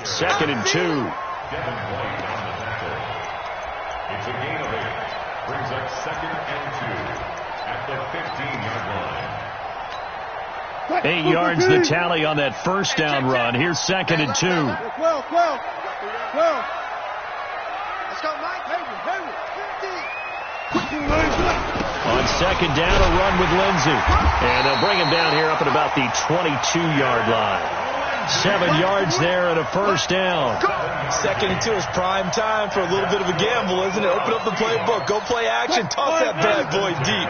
2nd and 2. It's a gain of 8. Brings up 2nd and 2 at the 15-yard line. 8 yards the tally on that first down run. Here's 2nd and 2. 12. Let's go, Mike. On 2nd down, a run with Lindsey. And they'll bring him down here up at about the 22-yard line. 7 yards there and a first down. 2nd and 2 is prime time for a little bit of a gamble, isn't it? Open up the playbook, go play action, toss that bad boy deep.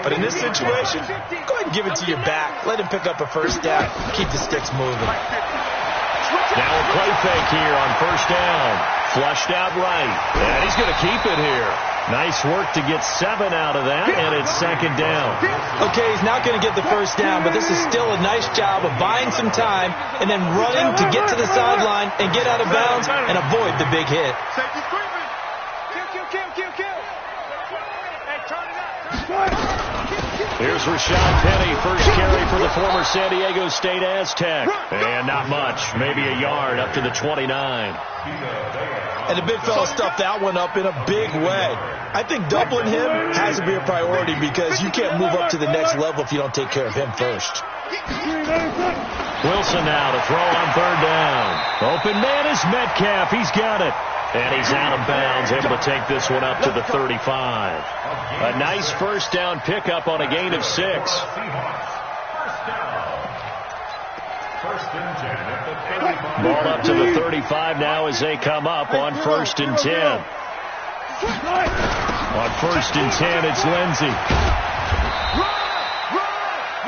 But in this situation, go ahead and give it to your back. Let him pick up a first down. Keep the sticks moving. Now a play fake here on first down. Flushed out right. And he's going to keep it here. Nice work to get 7 out of that, and it's 2nd down. Okay, he's not going to get the first down, but this is still a nice job of buying some time and then running to get to the sideline and get out of bounds and avoid the big hit. Here's Rashad Penny, first carry for the former San Diego State Aztec. And not much, maybe a yard up to the 29. And the big fella stuffed that one up in a big way. I think doubling him has to be a priority because you can't move up to the next level if you don't take care of him first. Wilson now to throw on 3rd down. Open man is Metcalf. He's got it. And he's out of bounds, able to take this one up to the 35. A nice first down pickup on a gain of 6. Ball up to the 35 now as they come up on 1st and 10. On 1st and 10, it's Lindsey.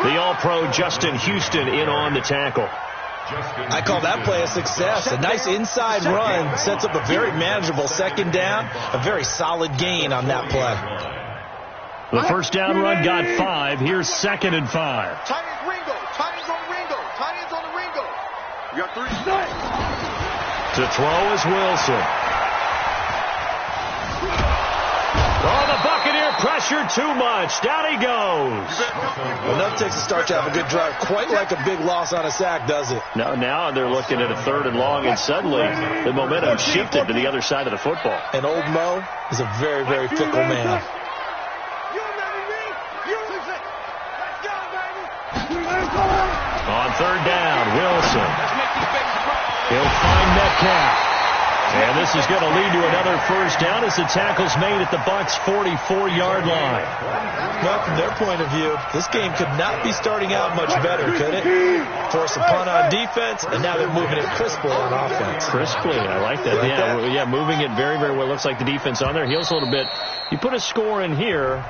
The All-Pro Justin Houston in on the tackle. I call that play a success. A nice inside run sets up a very manageable 2nd down. A very solid gain on that play. The first down run got 5. Here's 2nd and 5. Tight end Ringo. Tight end's on the Ringo. Tight end's on the Ringo. You got 3. To throw is Wilson. Oh, the Buccaneer pressure too much. Down he goes. Enough takes a start to have a good drive. Quite like a big loss on a sack, does it? No, now they're looking at a 3rd and long, and suddenly the momentum shifted to the other side of the football. And old Mo is a very, very fickle man. On 3rd down, Wilson. He'll find Metcalf. And this is going to lead to another first down as the tackle's made at the Bucs' 44-yard line. Well, from their point of view, this game could not be starting out much better, could it? Force a punt on defense, and now they're moving it crisply on offense. Crisply, I like that. Yeah, moving it very, very well. Looks like the defense on their heels a little bit. You put a score in here,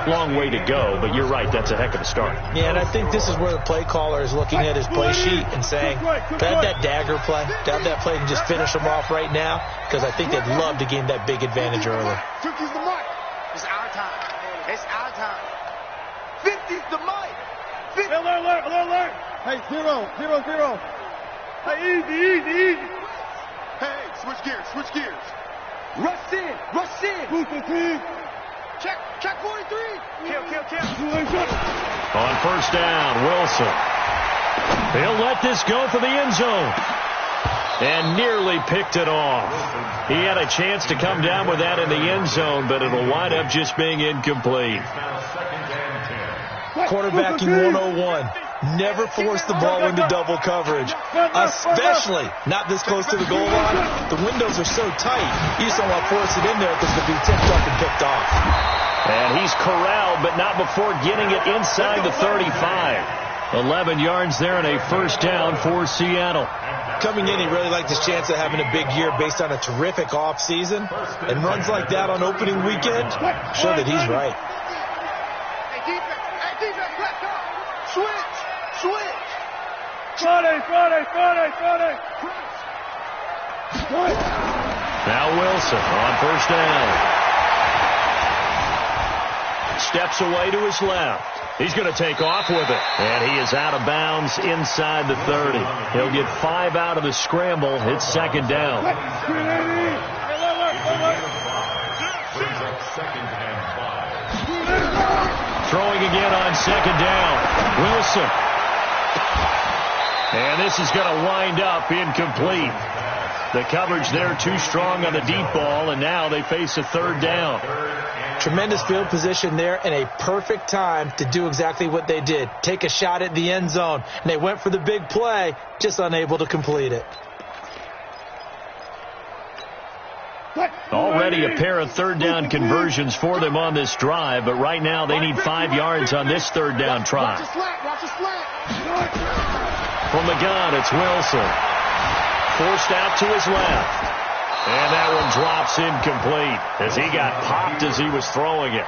long way to go, but you're right, that's a heck of a start. Yeah, and I think this is where the play caller is looking at his play sheet and saying, have that dagger play, have that play and just finish them off right now, because I think they'd love to gain that big advantage early. 50's the mic. It's our time. It's our time. 50's the mic. 50. Alert. Hey, 0. Hey, easy. Hey, switch gears. Rush in. Check 43. Kill. On first down, Wilson. He'll let this go for the end zone. And nearly picked it off. He had a chance to come down with that in the end zone, but it'll wind up just being incomplete. Quarterbacking 101. Never force the ball into double coverage, especially not this close to the goal line. The windows are so tight, you just don't want to force it in there because it'll be tipped up and picked off. And he's corralled, but not before getting it inside the 35. 11 yards there and a first down for Seattle. Coming in, he really liked his chance of having a big year based on a terrific offseason. And runs like that on opening weekend show that he's right. Hey, defense, let's go. Switch. Friday. Now Wilson on first down. Steps away to his left. He's going to take off with it. And he is out of bounds inside the 30. He'll get 5 out of the scramble. It's 2nd down. Throwing again on 2nd down. Wilson. And this is going to wind up incomplete. The coverage there too strong on the deep ball, and now they face a third down. Tremendous field position there and a perfect time to do exactly what they did. Take a shot at the end zone. And they went for the big play, just unable to complete it. Already a pair of third down conversions for them on this drive, but right now they need 5 yards on this third down try. From the gun, it's Wilson. Forced out to his left. And that one drops incomplete as he got popped as he was throwing it.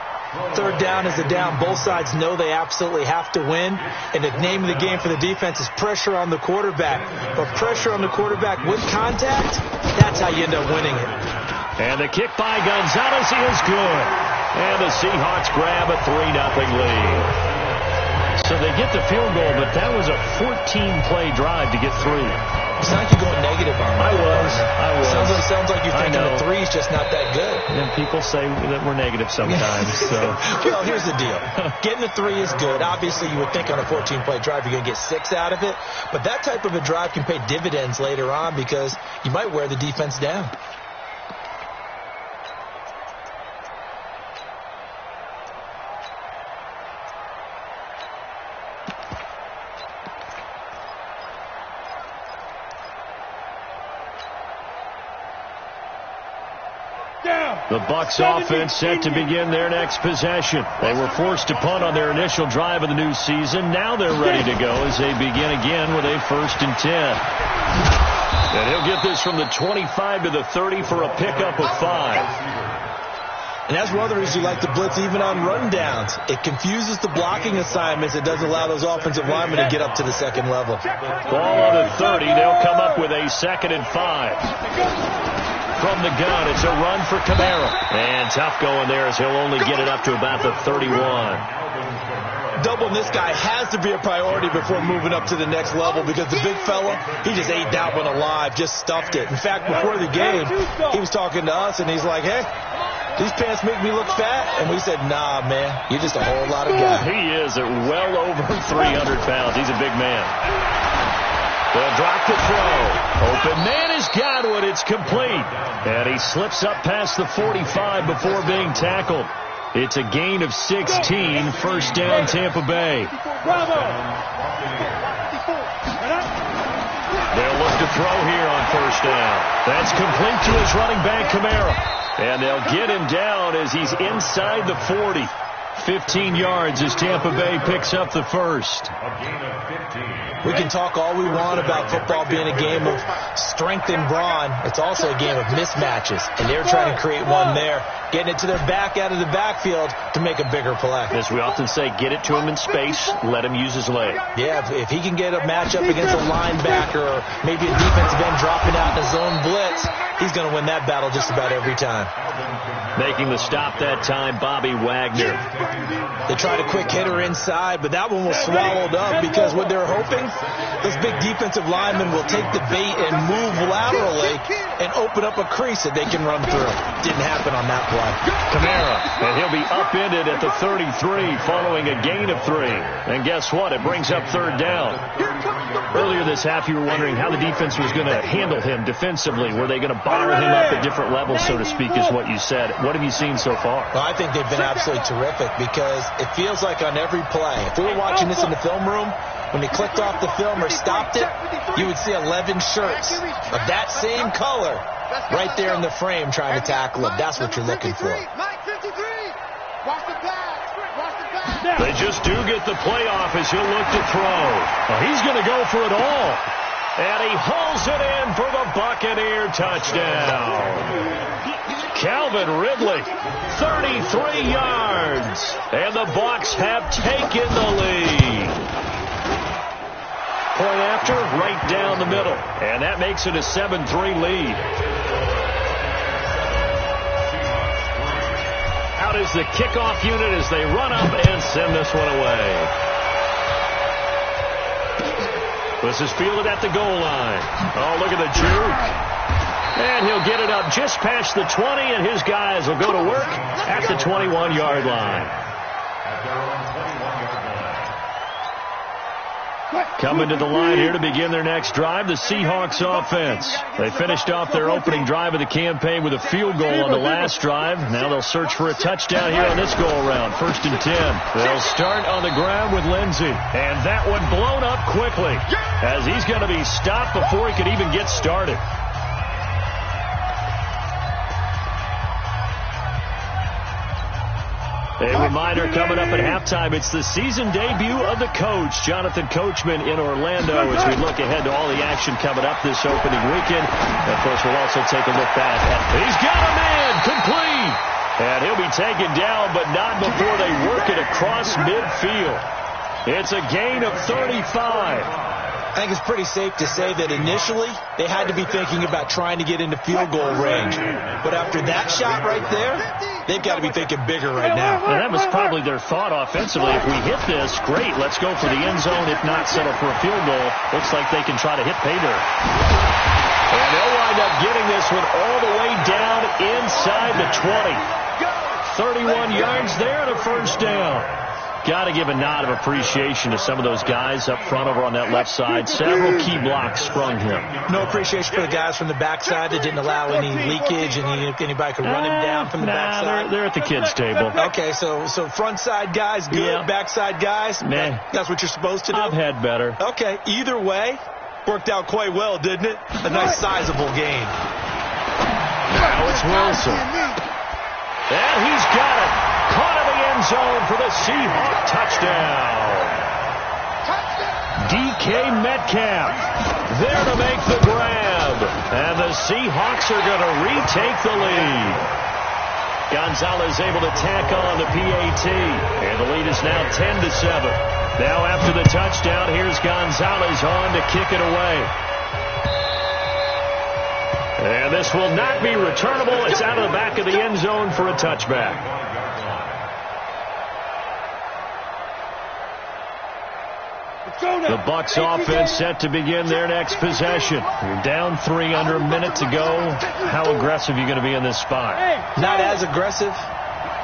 Third down is the down. Both sides know they absolutely have to win. And the name of the game for the defense is pressure on the quarterback. But pressure on the quarterback with contact, that's how you end up winning it. And the kick by Gonzalez is good. And the Seahawks grab a 3-0 lead. So they get the field goal, but that was a 14-play drive to get through. It's not like you're going negative on me. I was. Sounds like you're thinking the three is just not that good. And people say that we're negative sometimes. So. Well, here's the deal. Getting the three is good. Obviously, you would think on a 14-play drive you're going to get 6 out of it. But that type of a drive can pay dividends later on because you might wear the defense down. The Bucs offense set to begin their next possession. They were forced to punt on their initial drive of the new season. Now they're ready to go as they begin again with a 1st and 10. And he'll get this from the 25 to the 30 for a pickup of 5. And that's one of the reasons you like to blitz even on run downs. It confuses the blocking assignments. It doesn't allow those offensive linemen to get up to the second level. Ball on the 30. They'll come up with a 2nd and 5. From the gun, it's a run for Kamara. And tough going there as he'll only get it up to about the 31. Doubling this guy has to be a priority before moving up to the next level because the big fella, he just ate that one alive, just stuffed it. In fact, before the game, he was talking to us, and he's like, hey, these pants make me look fat. And we said, nah, man, you're just a whole lot of guy. He is at well over 300 pounds. He's a big man. They'll drop the throw. Open man has got one. It's complete. And he slips up past the 45 before being tackled. It's a gain of 16. First down, Tampa Bay. They'll look to throw here on first down. That's complete to his running back, Kamara. And they'll get him down as he's inside the 40. 15 yards as Tampa Bay picks up the first. We can talk all we want about football being a game of strength and brawn. It's also a game of mismatches, and they're trying to create one there, getting it to their back out of the backfield to make a bigger play. As we often say, get it to him in space, let him use his leg. Yeah, if he can get a matchup against a linebacker or maybe a defensive end dropping out in a zone blitz, he's going to win that battle just about every time. Making the stop that time, Bobby Wagner. They tried a quick hitter inside, but that one was swallowed up because what they're hoping, those big defensive linemen will take the bait and move laterally and open up a crease that they can run through. Didn't happen on that play. Kamara, and he'll be upended at the 33 following a gain of 3. And guess what? It brings up third down. Earlier this half, you were wondering how the defense was going to handle him defensively. Were they going to bottle him up at different levels, so to speak, is what you said. What have you seen so far? Well, I think they've been absolutely terrific because it feels like on every play, if we were watching this in the film room, when they clicked off the film or stopped it, you would see 11 shirts of that same color right there in the frame trying to tackle him. That's what you're looking for. They just do get the playoff as he'll look to throw. Well, he's going to go for it all. And he hauls it in for the Buccaneer touchdown. Calvin Ridley, 33 yards. And the Bucs have taken the lead. Point after, right down the middle. And that makes it a 7-3 lead. Out is the kickoff unit as they run up and send this one away. This is fielded at the goal line. Oh, look at the juke. And he'll get it up just past the 20, and his guys will go to work at the 21-yard line. Coming to the line here to begin their next drive, the Seahawks offense. They finished off their opening drive of the campaign with a field goal on the last drive. Now they'll search for a touchdown here on this go-around. 1st and 10. They'll start on the ground with Lindsey. And that one blown up quickly as he's going to be stopped before he could even get started. A reminder coming up at halftime, it's the season debut of the coach, Jonathan Coachman, in Orlando, as we look ahead to all the action coming up this opening weekend. And, of course, we'll also take a look back at he's got a man, complete. And he'll be taken down, but not before they work it across midfield. It's a gain of 35. I think it's pretty safe to say that initially they had to be thinking about trying to get into field goal range. But after that shot right there, they've got to be thinking bigger right now. And that was probably their thought offensively. If we hit this, great, let's go for the end zone. If not, settle for a field goal. Looks like they can try to hit pay dirt. And they'll wind up getting this one all the way down inside the 20. 31 yards there and a first down. Got to give a nod of appreciation to some of those guys up front over on that left side. Several key blocks sprung him. No appreciation for the guys from the backside that didn't allow any leakage and anybody could run him down from the backside. They're at the kids' table. Okay, so front side guys good, yeah. Backside guys, man, that's what you're supposed to do? I've had better. Okay, either way, worked out quite well, didn't it? A nice sizable gain. Now it's Wilson. And he's got it. Caught in the end zone for the Seahawk touchdown. DK Metcalf there to make the grab. And the Seahawks are going to retake the lead. Gonzalez able to tack on the PAT. And the lead is now 10-7. Now after the touchdown, here's Gonzalez on to kick it away. And this will not be returnable. It's out of the back of the end zone for a touchback. The Bucs offense set to begin their next possession. You're down 3 under a minute to go. How aggressive are you going to be in this spot? Not as aggressive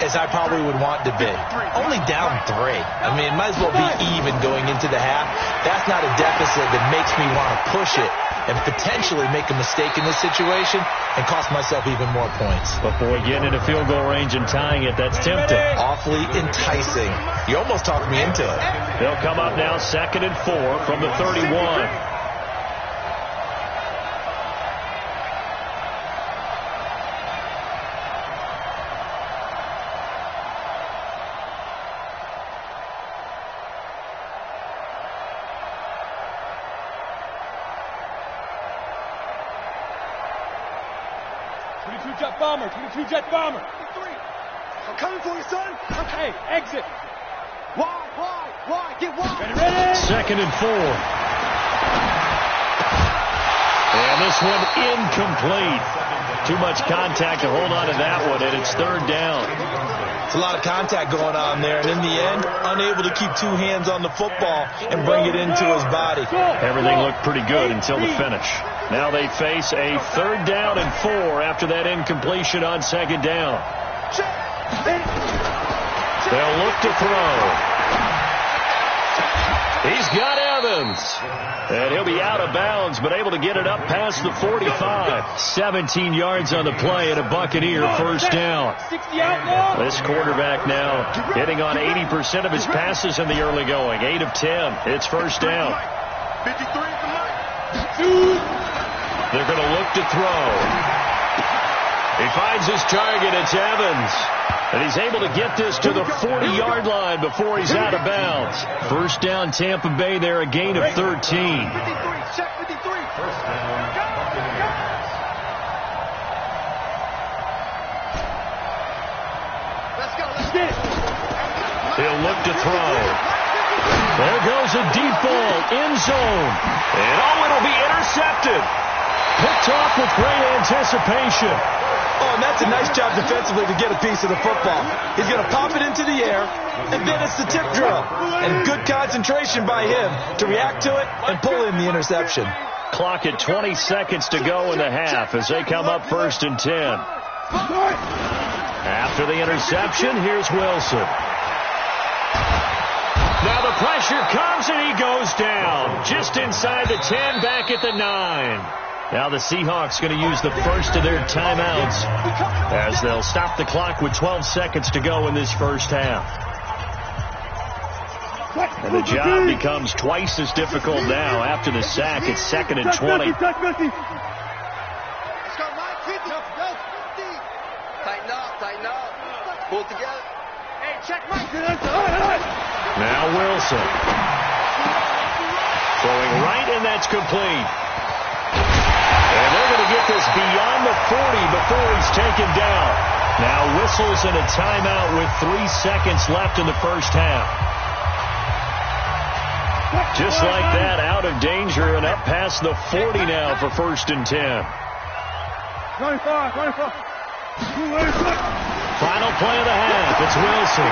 as I probably would want to be. Only down 3. I mean, it might as well be even going into the half. That's not a deficit that makes me want to push it and potentially make a mistake in this situation and cost myself even more points. But boy, getting into field goal range and tying it, that's tempting. Awfully enticing. You almost talked me into it. They'll come up now 2nd and 4 from the 31. Jet bomber. 3. I'm coming for you, son. Okay, exit. Wide. Get wide. Ready. 2nd and 4. And this one incomplete. Too much contact to hold on to that one, and it's 3rd down. It's a lot of contact going on there, and in the end, unable to keep 2 hands on the football and bring it into his body. Everything looked pretty good until the finish. Now they face a 3rd down and 4 after that incompletion on 2nd down. They'll look to throw. He's got Evans. And he'll be out of bounds, but able to get it up past the 45. 17 yards on the play and a Buccaneer 1st down. This quarterback now hitting on 80% of his passes in the early going. 8 of 10. It's 1st down. 53. They're going to look to throw. He finds his target. It's Evans. And he's able to get this to the 40-yard line before he's out of bounds. 1st down, Tampa Bay there, a gain of 13. He'll look to throw. There goes a deep ball, end zone. And it'll be intercepted. Picked off with great anticipation. Oh, and that's a nice job defensively to get a piece of the football. He's going to pop it into the air, and then it's the tip drill. And good concentration by him to react to it and pull in the interception. Clock at 20 seconds to go in the half as they come up 1st and 10. After the interception, here's Wilson. Now the The pressure comes, and he goes down. Just inside the 10, back at the 9. Now the Seahawks going to use the first of their timeouts as they'll stop the clock with 12 seconds to go in this first half. And the job becomes twice as difficult now after the sack. It's 2nd and 20. Tighten up. Pull together. Hey, check Mike. Now Wilson. Throwing right, and that's complete. And they're going to get this beyond the 40 before he's taken down. Now whistles and a timeout with 3 seconds left in the first half. Just like that, out of danger and up past the 40 now for 1st and 10. 25. Final play of the half. It's Wilson.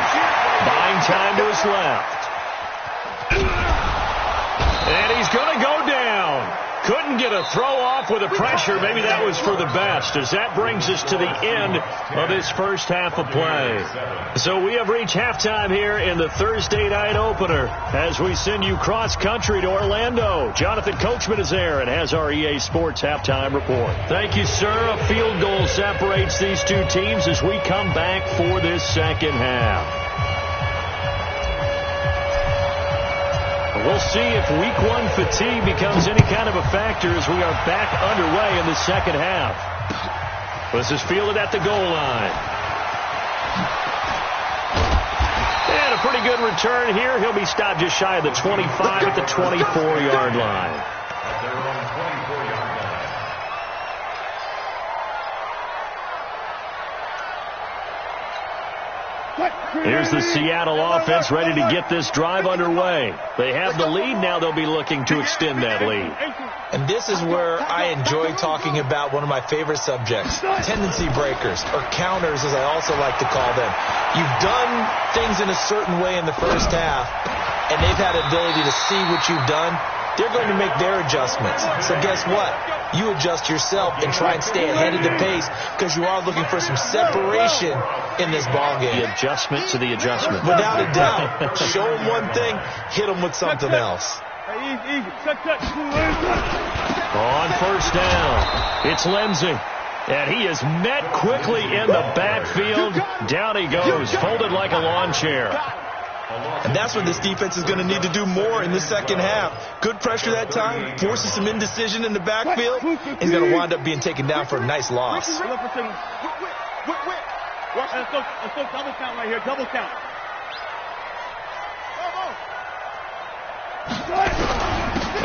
Buying time to his left. And he's going to go down. Couldn't get a throw off with the pressure. Maybe that was for the best, as that brings us to the end of this first half of play. So we have reached halftime here in the Thursday night opener as we send you cross-country to Orlando. Jonathan Coachman is there and has our EA Sports halftime report. Thank you, sir. A field goal separates these two teams as we come back for this second half. We'll see if week 1 fatigue becomes any kind of a factor as we are back underway in the second half. This is fielded at the goal line. And a pretty good return here. He'll be stopped just shy of the 25 at the 24-yard line. Here's the Seattle offense ready to get this drive underway. They have the lead. Now they'll be looking to extend that lead. And this is where I enjoy talking about one of my favorite subjects, tendency breakers, or counters as I also like to call them. You've done things in a certain way in the first half, and they've had the ability to see what you've done. They're going to make their adjustments. So guess what? You adjust yourself and try and stay ahead of the pace because you are looking for some separation in this ballgame. The adjustment to the adjustment. Without a doubt. Show them one thing, hit them with something else. On first down, it's Lindsey. And he is met quickly in the backfield. Down he goes, folded like a lawn chair. And that's what this defense is going to need to do more in the second half. Good pressure that time, forces some indecision in the backfield. He's going to wind up being taken down for a nice loss. Watch, let's go double count right here, double count.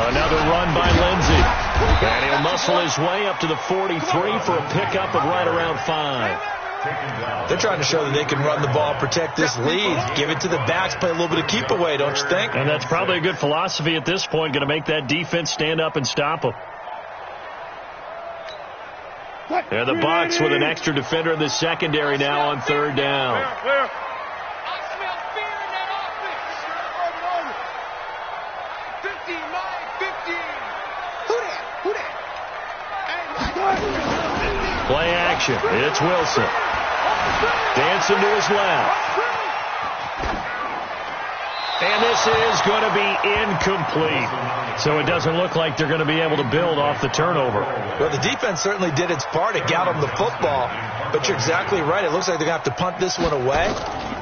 Another run by Lindsey. And he'll muscle his way up to the 43 for a pickup of right around 5. They're trying to show that they can run the ball, protect this lead, give it to the backs, play a little bit of keep away, don't you think? And that's probably a good philosophy at this point, going to make that defense stand up and stop them. And the Bucs with an extra defender in the secondary now on 3rd down. Play action. It's Wilson. Dancing to his left. And this is going to be incomplete. So it doesn't look like they're going to be able to build off the turnover. Well, the defense certainly did its part. It got them the football. But you're exactly right. It looks like they're going to have to punt this one away.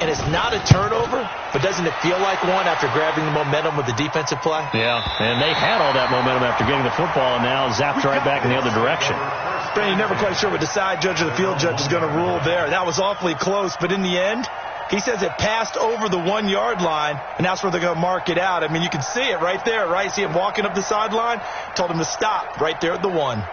And it's not a turnover, but doesn't it feel like one after grabbing the momentum with the defensive play? Yeah, and they had all that momentum after getting the football and now zapped right back in the other direction. Brandon, you're never quite sure what the side judge or the field judge is going to rule there. That was awfully close, but in the end, he says it passed over the 1-yard line, and that's where they're going to mark it out. I mean, you can see it right there, right? See him walking up the sideline? Told him to stop right there at the 1.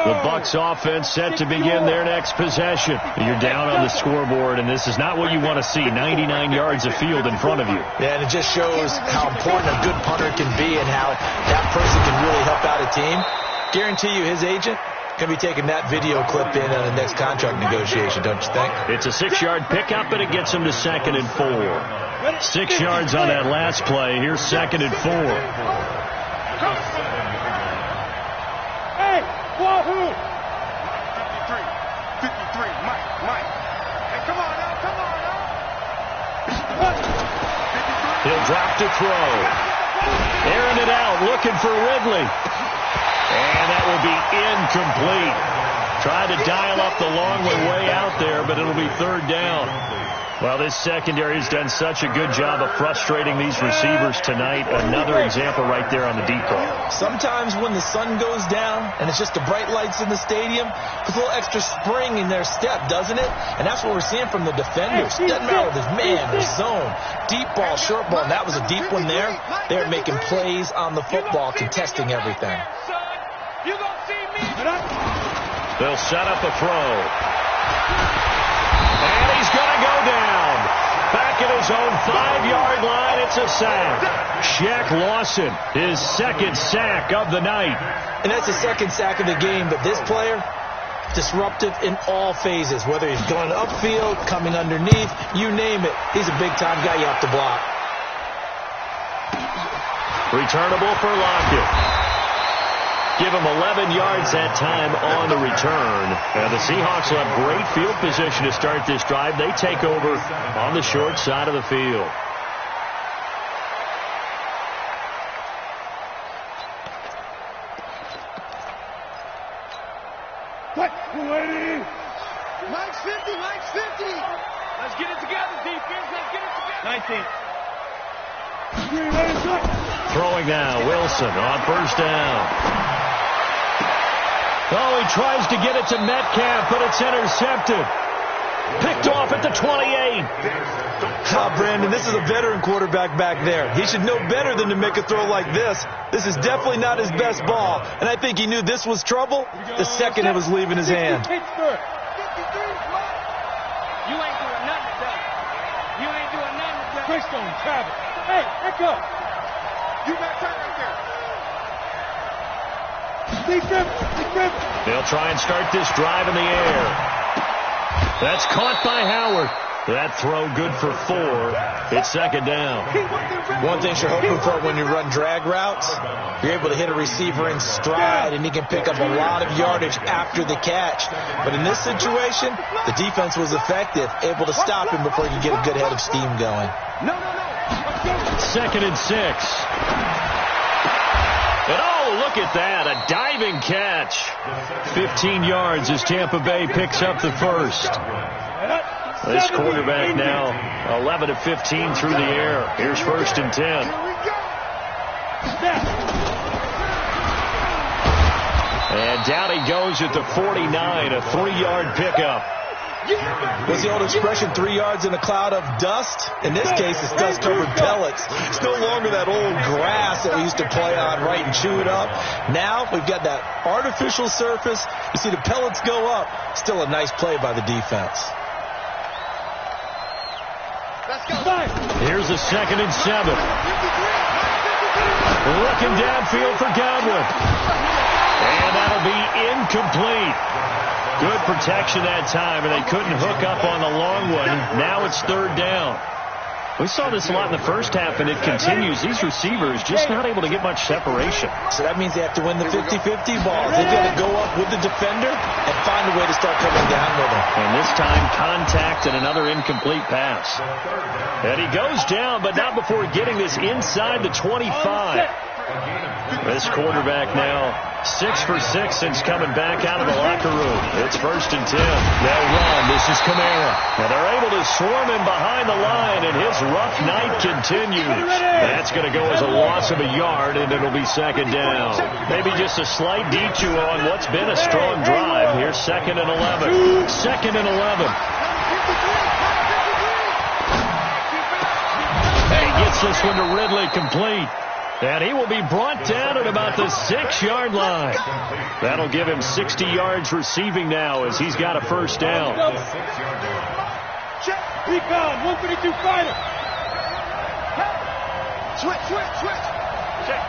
The Bucs offense set to begin their next possession. You're down on the scoreboard, and this is not what you want to see. 99 yards of field in front of you. Yeah, and it just shows how important a good punter can be and how that person can really help out a team. Guarantee you his agent Going to be taking that video clip in on the next contract negotiation, don't you think? It's a 6-yard pickup, and it gets him to 2nd and 4. 6 yards on that last play. Here's 2nd and 4. Hey, wahoo! 53, Mike. Hey, come on now. He'll drop to throw. Airing it out, looking for Ridley. And that will be incomplete. Tried to dial up the long way out there, but it'll be 3rd down. Well, this secondary has done such a good job of frustrating these receivers tonight. Another example right there on the deep ball. Sometimes when the sun goes down and it's just the bright lights in the stadium, there's a little extra spring in their step, doesn't it? And that's what we're seeing from the defenders. Doesn't matter if it's man or zone, deep ball, short ball. And that was a deep one there. They're making plays on the football, contesting everything. They'll set up a throw. And he's going to go down. Back at his own 5-yard line, it's a sack. Shaq Lawson, his 2nd sack of the night. And that's the 2nd sack of the game, but this player, disruptive in all phases, whether he's going upfield, coming underneath, you name it. He's a big-time guy you have to block. Returnable for Lockett. Give him 11 yards that time on the return. And the Seahawks will have great field position to start this drive. They take over on the short side of the field. Mike's 50. Let's get it together, defense. Let's get it together. 19. Throwing now, Wilson on 1st down. Oh, he tries to get it to Metcalf, but it's intercepted. Picked off at the 28. Brandon, this is a veteran quarterback back there. He should know better than to make a throw like this. This is definitely not his best ball, and I think he knew this was trouble the second it was leaving his hand. You ain't doing nothing today. Chris on Travis. Hey, back up. You back right there. They'll try and start this drive in the air. That's caught by Howard. That throw good for 4. It's 2nd down. One thing you're hoping for when you run drag routes, you're able to hit a receiver in stride, and he can pick up a lot of yardage after the catch. But in this situation, the defense was effective, able to stop him before he could get a good head of steam going. 2nd and 6. And oh, look at that, a diving catch. 15 yards as Tampa Bay picks up the first. This quarterback now 11 of 15 through the air. Here's 1st and 10. And down he goes at the 49, a 3-yard pickup. What's the old expression, 3 yards in a cloud of dust? In this case, it's dust-covered pellets. It's no longer that old grass that we used to play on, right, and chew it up. Now we've got that artificial surface. You see the pellets go up. Still a nice play by the defense. Here's a 2nd and 7. Looking downfield for Godwin. And that'll be incomplete. Good protection that time, and they couldn't hook up on the long one. Now it's 3rd down. We saw this a lot in the first half, and it continues. These receivers just not able to get much separation. So that means they have to win the 50-50 ball. They've got to go up with the defender and find a way to start coming down with him. And this time, contact and another incomplete pass. And he goes down, but not before getting this inside the 25. This quarterback now 6 for 6 since coming back out of the locker room. It's 1st and 10. They'll run. This is Kamara. And they're able to swarm him behind the line, and his rough night continues. That's going to go as a loss of a yard, and it'll be 2nd down. Maybe just a slight detour on what's been a strong drive. Here's 2nd and 11. 2nd and 11. And he gets this one to Ridley complete. And he will be brought down at about the 6-yard line. That'll give him 60 yards receiving now as he's got a 1st down. Check. Recon. 152 fighter. Switch. Check.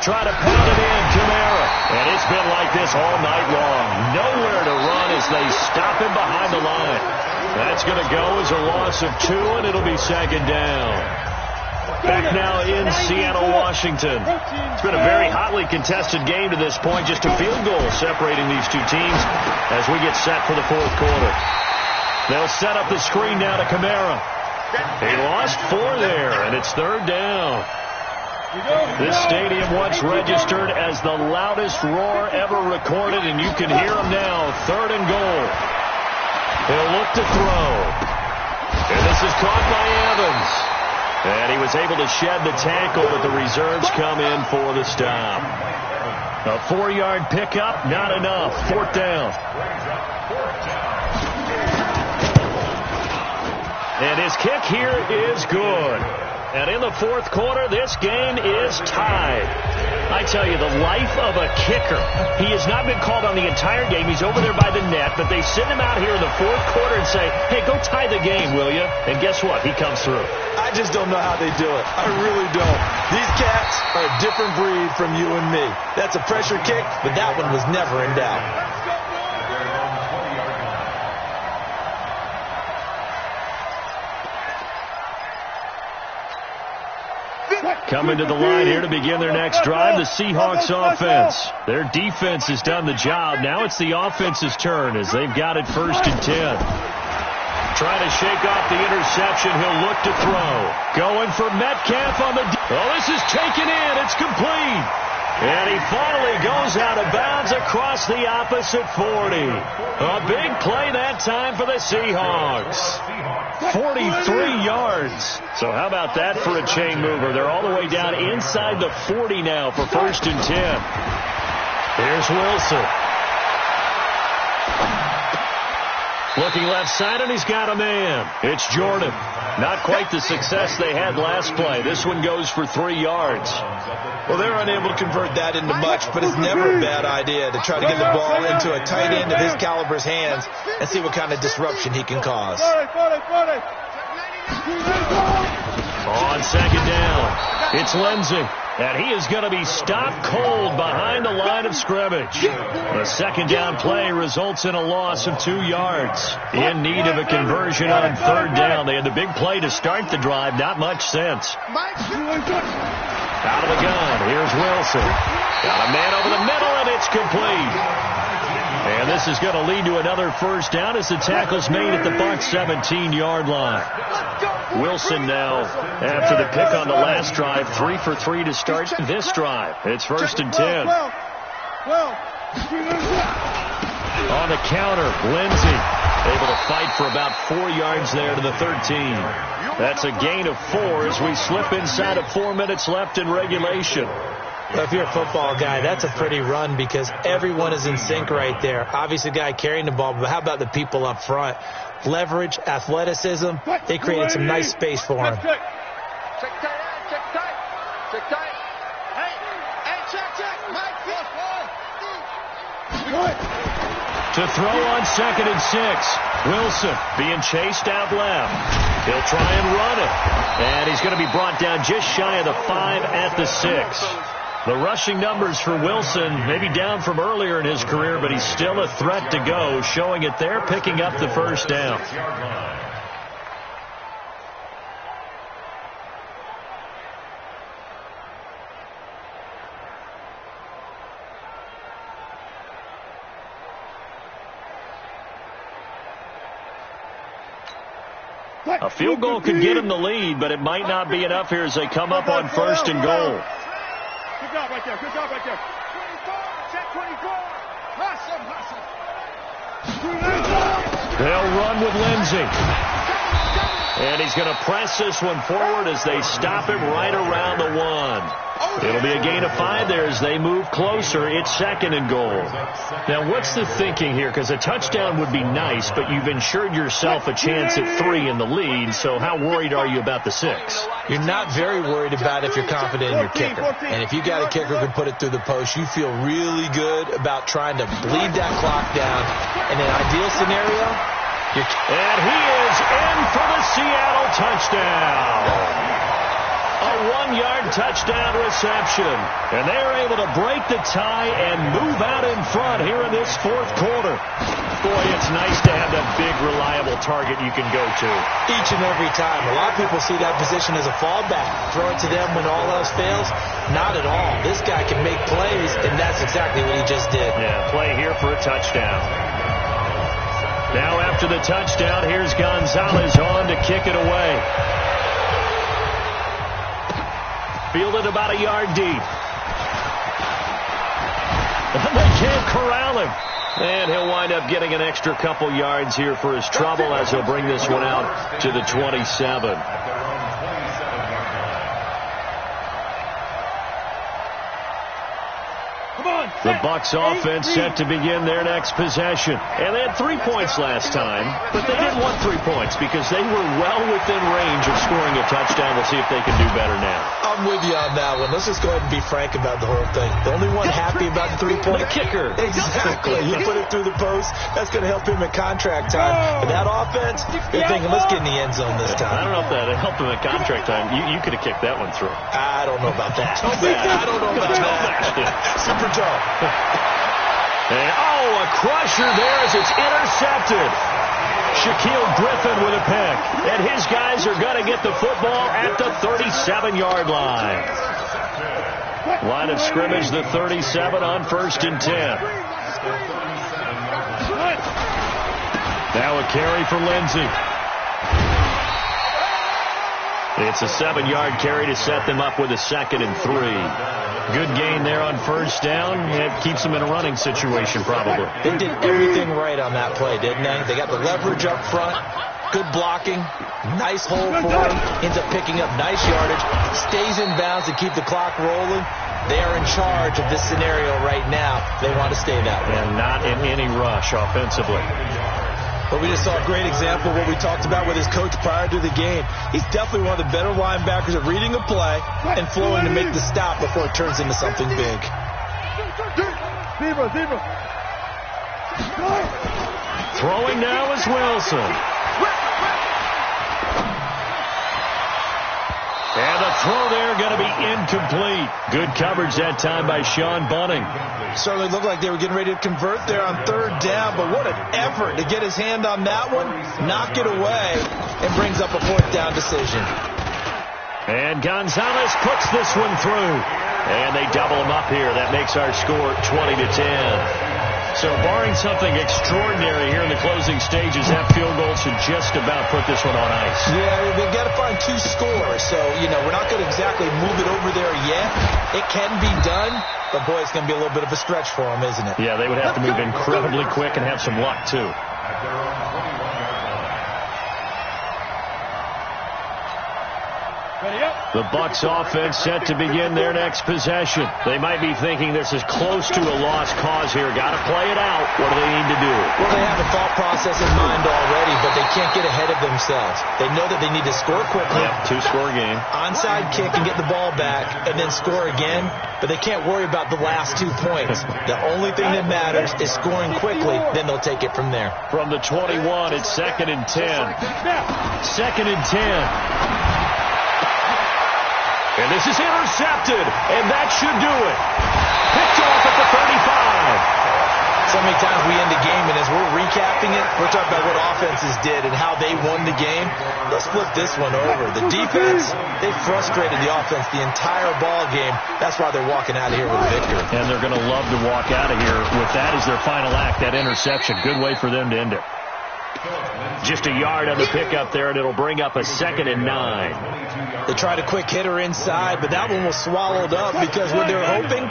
try to pound it in. Kamara. And it's been like this all night long. Nowhere to run as they stop him behind the line. That's going to go as a loss of 2, and it'll be second down. Back now in Seattle, Washington. It's been a very hotly contested game to this point. Just a field goal separating these two teams as we get set for the fourth quarter. They'll set up the screen now to Kamara. He lost 4 there, and it's third down. This stadium once registered as the loudest roar ever recorded, and you can hear him now. Third and goal. He'll look to throw. And this is caught by Evans. And he was able to shed the tackle, but the reserves come in for the stop. A 4-yard pickup, not enough. Fourth down. And his kick here is good. And in the fourth quarter, this game is tied. I tell you, the life of a kicker. He has not been called on the entire game. He's over there by the net, but they send him out here in the fourth quarter and say, hey, go tie the game, will you? And guess what? He comes through. I just don't know how they do it. I really don't. These cats are a different breed from you and me. That's a pressure kick, but that one was never in doubt. Coming to the line here to begin their next drive, the Seahawks offense. Their defense has done the job. Now it's the offense's turn as they've got it 1st and 10. Trying to shake off the interception. He'll look to throw. Going for Metcalf on the... Oh, this is taken in. It's complete. And he finally goes out of bounds across the opposite 40. A big play that time for the Seahawks. 43 yards. So how about that for a chain mover? They're all the way down inside the 40 now for 1st and 10. Here's Wilson. Looking left side, and he's got a man. It's Jordan. Not quite the success they had last play. This one goes for 3 yards. Well, they're unable to convert that into much, but it's never a bad idea to try to get the ball into a tight end of his caliber's hands and see what kind of disruption he can cause. On second down, it's Lindsey. And he is going to be stopped cold behind the line of scrimmage. The second down play results in a loss of 2 yards. In need of a conversion on third down. They had the big play to start the drive. Not much sense. Out of the gun. Here's Wilson. Got a man over the middle, and it's complete. And this is going to lead to another first down as the tackle's made at the Bucs 17-yard line. Wilson now, after the pick on the last drive, 3 for 3 to start this drive. It's 1st and 10. On the counter, Lindsey able to fight for about 4 yards there to the 13. That's a gain of 4 as we slip inside of 4 minutes left in regulation. Well, if you're a football guy, that's a pretty run because everyone is in sync right there. Obviously, the guy carrying the ball, but how about the people up front? Leverage, athleticism, they created some nice space for him. Check tight, check tight, check tight. Hey, check, Mike, To throw on 2nd and 6. Wilson being chased out left. He'll try and run it. And he's going to be brought down just shy of the 5 at the 6. The rushing numbers for Wilson maybe down from earlier in his career, but he's still a threat to go, showing it there, picking up the first down. A field goal could get him the lead, but it might not be enough here as they come up on 1st and goal. Good job right there. Good job right there. 24. Check 24. Hustle. They'll run with Lindsey. And he's going to press this one forward as they stop him right around the 1. It'll be a gain of 5 there as they move closer. It's 2nd and goal. Now, what's the thinking here? Because a touchdown would be nice, but you've ensured yourself a chance at 3 in the lead. So how worried are you about the 6? You're not very worried about if you're confident in your kicker. And if you got a kicker who can put it through the post, you feel really good about trying to bleed that clock down. In an ideal scenario, and he is in for the Seattle touchdown. A 1-yard touchdown reception. And they are able to break the tie and move out in front here in this fourth quarter. Boy, it's nice to have that big, reliable target you can go to. Each and every time. A lot of people see that position as a fallback. Throw it to them when all else fails. Not at all. This guy can make plays, and that's exactly what he just did. Yeah, play here for a touchdown. Now after the touchdown, here's Gonzalez on to kick it away. Fielded about a yard deep. And they can't corral him. And he'll wind up getting an extra couple yards here for his trouble as he'll bring this one out to the 27. The Bucs offense set to begin their next possession. And they had 3 points last time, but they didn't want 3 points because they were well within range of scoring a touchdown. We'll see if they can do better now. I'm with you on that one. Let's just go ahead and be frank about the whole thing. The only one happy about the 3-point kicker. Exactly. You put it through the post, that's going to help him at contract time. But that offense, you're thinking, let's get in the end zone this time. I don't know if that helped him at contract time. You could have kicked that one through. I don't know about that. I don't know about that. Super Joe. And, a crusher there as it's intercepted. Shaquille Griffin with a pick. And his guys are going to get the football at the 37-yard line. Line of scrimmage, the 37 on 1st and 10. Now a carry for Lindsey. It's a 7-yard carry to set them up with a 2nd and 3. Good gain there on 1st down. It keeps them in a running situation, probably. They did everything right on that play, didn't they? They got the leverage up front, good blocking, nice hole for him, ends up picking up nice yardage, stays in bounds to keep the clock rolling. They are in charge of this scenario right now. They want to stay that way. And not in any rush offensively. But we just saw a great example of what we talked about with his coach prior to the game. He's definitely one of the better linebackers at reading a play and flowing to make the stop before it turns into something big. Throwing now is Wilson. And the throw there going to be incomplete. Good coverage that time by Sean Bunting. Certainly looked like they were getting ready to convert there on 3rd down, but what an effort to get his hand on that one, knock it away, and brings up a 4th down decision. And Gonzalez puts this one through. And they double him up here. That makes our score 20-10. So barring something extraordinary here in the closing stages, that field goal should just about put this one on ice. Yeah, they've got to find 2 scores. So, we're not going to exactly move it over there yet. It can be done, but boy, it's going to be a little bit of a stretch for them, isn't it? Yeah, they would have to move incredibly quick and have some luck, too. The Bucs offense set to begin their next possession. They might be thinking this is close to a lost cause here. Got to play it out. What do they need to do? Well, they have a thought process in mind already, but they can't get ahead of themselves. They know that they need to score quickly. Yep, 2-score game. Onside kick and get the ball back and then score again, but they can't worry about the last 2 points. The only thing that matters is scoring quickly, then they'll take it from there. From the 21, it's 2nd and 10. 2nd and 10. And this is intercepted, and that should do it. Picked off at the 35. So many times we end the game, and as we're recapping it, we're talking about what offenses did and how they won the game. Let's flip this one over. The defense, they frustrated the offense the entire ball game. That's why they're walking out of here with a victory. And they're going to love to walk out of here with that as their final act, that interception. Good way for them to end it. Just a yard on the pickup there, and it'll bring up a 2nd and 9. They tried a quick hitter inside, but that one was swallowed up because what they're hoping,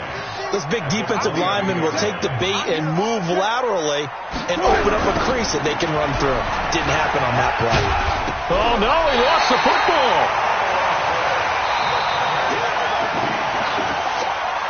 those big defensive linemen will take the bait and move laterally and open up a crease that they can run through. Didn't happen on that play. Oh, no, he lost the football.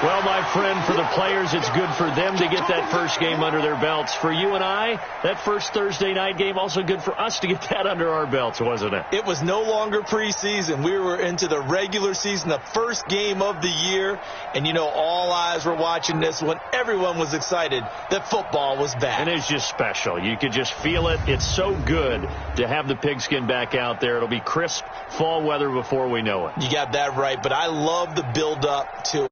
Well, my friend, for the players, it's good for them to get that first game under their belts. For you and I, that first Thursday night game, also good for us to get that under our belts, wasn't it? It was no longer preseason. We were into the regular season, the first game of the year. And, you know, all eyes were watching this when everyone was excited that football was back. And it's just special. You could just feel it. It's so good to have the pigskin back out there. It'll be crisp fall weather before we know it. You got that right, but I love the build-up to